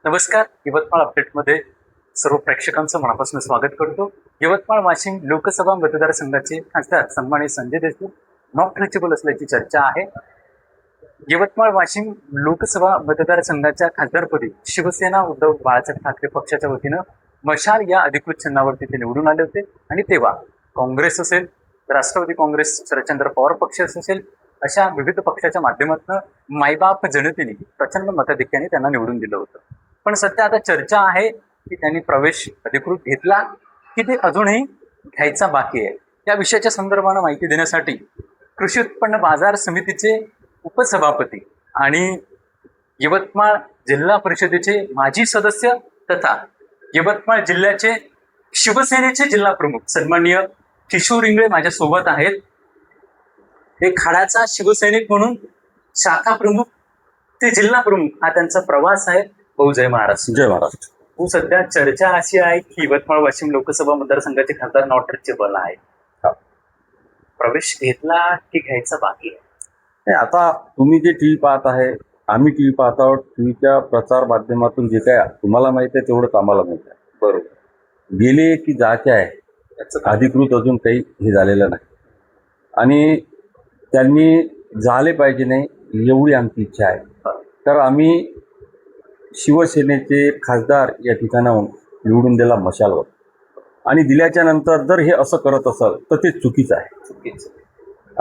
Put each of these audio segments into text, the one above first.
नमस्कार. यवतमाळ अपडेटमध्ये सर्व प्रेक्षकांचं मनापासून स्वागत करतो. यवतमाळ वाशिम लोकसभा मतदारसंघाचे खासदार सन्माननीय संजय देशमुख नॉट रिचेबल असल्याची चर्चा आहे. यवतमाळ वाशिम लोकसभा मतदारसंघाच्या खासदारपदी शिवसेना उद्धव बाळासाहेब ठाकरे पक्षाच्या वतीनं मशाल या अधिकृत चिन्हावरती ते निवडून आले होते आणि तेव्हा काँग्रेस असेल, राष्ट्रवादी काँग्रेस, शरदचंद्र पवार पक्ष असेल, अशा विविध पक्षाच्या माध्यमातून मायबाप जनतेने प्रचंड मताधिक्याने त्यांना निवडून दिलं होतं. पण सध्या आता चर्चा आहे की त्यांनी प्रवेश अधिकृत घेतला की ते अजूनही घ्यायचा बाकी आहे. या विषयाच्या संदर्भानं माहिती देण्यासाठी कृषी उत्पन्न बाजार समितीचे उपसभापती आणि यवतमाळ जिल्हा परिषदेचे माजी सदस्य तथा यवतमाळ जिल्ह्याचे शिवसेनेचे जिल्हा प्रमुख सन्माननीय किशोर इंगळे माझ्या सोबत आहेत. एक खाडाचा शिवसैनिक म्हणून शाखा प्रमुख ते जिल्हा प्रमुख हा त्यांचा प्रवास आहे. भाऊ जय महाराष्ट्र. जय महाराष्ट्र. सध्या चर्चा अशी आहे की यवतमाळ वाशिम लोकसभा मतदारसंघाचे खासदार नॉट रिचेबल आहे. प्रवेश घेतला की घ्यायचा बाकी आहे? आता तुम्ही जे टीव्ही पाहत आहे, आम्ही टीव्ही पाहत आहोत. टीव्हीच्या प्रचार माध्यमातून जे काय तुम्हाला माहिती आहे तेवढंच आम्हाला माहिती आहे. बरोबर. गेले की जायचे आहे, त्याचं अधिकृत अजून काही हे झालेलं नाही आणि त्यांनी झाले पाहिजे नाही एवढी आमची इच्छा आहे. तर आम्ही शिवसेनेचे खासदार या ठिकाणाहून निवडून दिला मशालवर आणि दिल्याच्या नंतर जर हे असं करत असेल तर ते चुकीचं आहे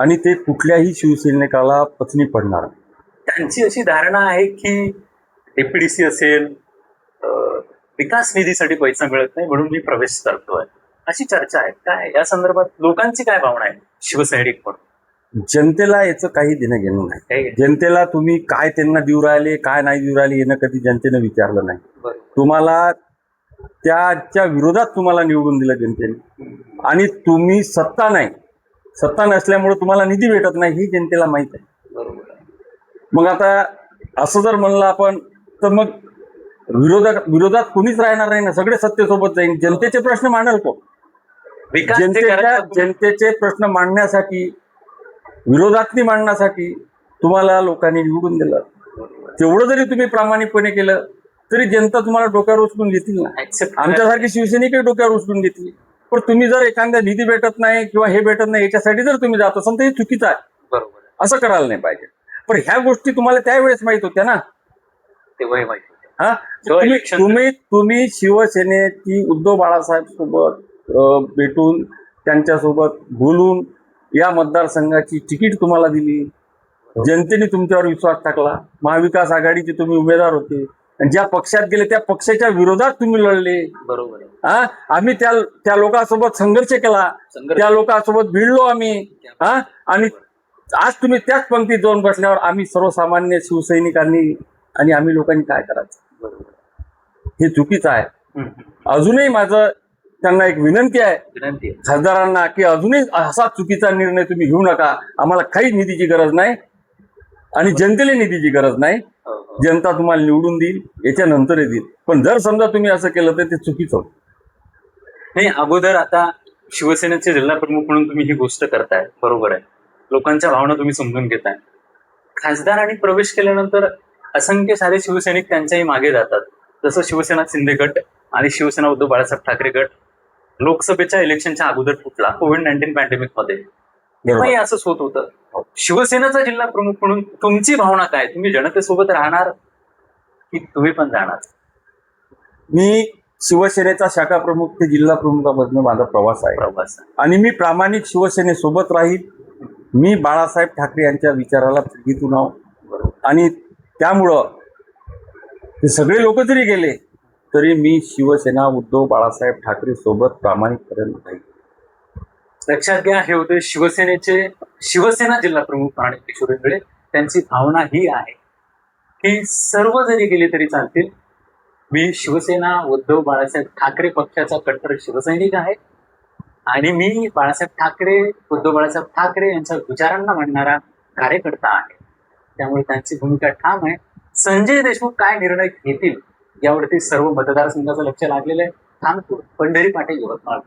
आणि ते कुठल्याही शिवसैनिकाला पचनी पडणार. त्यांची अशी धारणा आहे की एपीडीसी असेल, विकास निधीसाठी पैसा मिळत नाही म्हणून मी प्रवेश करतोय, अशी चर्चा आहे. काय या संदर्भात लोकांची काय भावना आहे शिवसैनिक म्हणून? जनतेला याचं काही देणं घेणं नाही. जनतेला तुम्ही काय त्यांना देऊ राहिले, काय नाही देऊ राहिले यानं कधी जनतेनं विचारलं नाही. तुम्हाला त्याच्या विरोधात तुम्हाला निवडून दिलं जनतेने आणि तुम्ही सत्ता नसल्यामुळे तुम्हाला निधी भेटत नाही ही जनतेला माहीत आहे. मग आता असं जर म्हणलं आपण तर मग विरोधात कुणीच राहणार नाही ना, सगळे सत्तेसोबत जाईल. जनतेचे प्रश्न मांडेल कोण? जनतेचे प्रश्न मांडण्यासाठी, विरोधातली मांडण्यासाठी तुम्हाला लोकांनी निवडून दिलं. तेवढं जरी तुम्ही प्रामाणिकपणे केलं तरी जनता तुम्हाला डोक्यावर उचलून घेतील ना. आमच्यासारखी शिवसैनिकही डोक्यावर उचलून घेतली. पण तुम्ही जर एखाद्या निधी भेटत नाही किंवा हे भेटत नाही याच्यासाठी जर तुम्ही जात असाल तर हे चुकीचं आहे. बरोबर. असं करायला नाही पाहिजे. पण ह्या गोष्टी तुम्हाला त्यावेळेस माहित होत्या ना. तेव्हाही माहिती. हा, तुम्ही शिवसेनेची उद्धव बाळासाहेब सोबत भेटून त्यांच्यासोबत बोलून या मतदारसंघाची तिकीट तुम्हाला दिली. जनतेने तुमच्यावर विश्वास टाकला. महाविकास आघाडीचे तुम्ही उमेदवार होते आणि ज्या पक्षात गेले त्या पक्षाच्या विरोधात तुम्ही लढले. बरोबर. हा, आम्ही त्या लोकांसोबत संघर्ष केला, त्या लोकांसोबत भिडलो आम्ही. हा, आणि आज तुम्ही त्याच पंक्तीत जाऊन बसल्यावर आम्ही सर्वसामान्य शिवसैनिकांनी आणि आम्ही लोकांनी काय करायचं? बरोबर. हे चुकीचं आहे. अजूनही माझं त्यांना एक विनंती आहे खासदारांना की अजूनही असा चुकीचा निर्णय तुम्ही घेऊ नका. आम्हाला काही निधीची गरज नाही आणि जनतेला निधीची गरज नाही. जनता तुम्हाला निवडून देईल, याच्यानंतर देईल. पण जर समजा तुम्ही असं केलं तर ते चुकीचं होतं. नाही, अगोदर आता शिवसेनेचे जिल्हा प्रमुख म्हणून तुम्ही ही गोष्ट करताय, बरोबर आहे. लोकांच्या भावना तुम्ही समजून घेताय. खासदार आणि प्रवेश केल्यानंतर असंख्य सारे शिवसैनिक त्यांच्याही मागे जातात. जसं शिवसेना शिंदे गट आणि शिवसेना उद्धव बाळासाहेब ठाकरे गट लोकसभेच्या इलेक्शनच्या अगोदर फुटला कोविड-19 पॅन्डेमिक मध्ये. तेव्हाही असंच होत होतं. शिवसेनेचा जिल्हा प्रमुख म्हणून तुमची भावना काय? तुम्ही जनतेसोबत राहणार की तुम्ही पण जाणार? मी शिवसेनेचा शाखा प्रमुख ते जिल्हा प्रमुखापासून माझा प्रवास आहे आणि मी प्रामाणिक शिवसेनेसोबत राहील. मी बाळासाहेब ठाकरे यांच्या विचाराला प्रेरित आहो आणि त्यामुळं ते सगळे लोक जरी गेले तरी मी शिवसेना उद्धव बाळासाहेब ठाकरे सोबत प्रामाणिकपणे राहील. लक्षात घ्या, हे होते शिवसेना जिल्हा प्रमुख आणि किशोर इंगळे. त्यांची भावना ही आहे की सर्व जरी गेले तरी चालतील, मी शिवसेना उद्धव बाळासाहेब ठाकरे पक्षाचा कट्टर शिवसैनिक आहे आणि मी बाळासाहेब ठाकरे उद्धव बाळासाहेब ठाकरे यांच्या विचारांना मांडणारा कार्यकर्ता आहे. त्यामुळे त्यांची भूमिका ठाम आहे. संजय देशमुख काय निर्णय घेतील यावरती सर्व मतदारसंघाचं लक्ष लागलेलं आहे. थांबतो. पंढरी पाटील, यवतमाळ.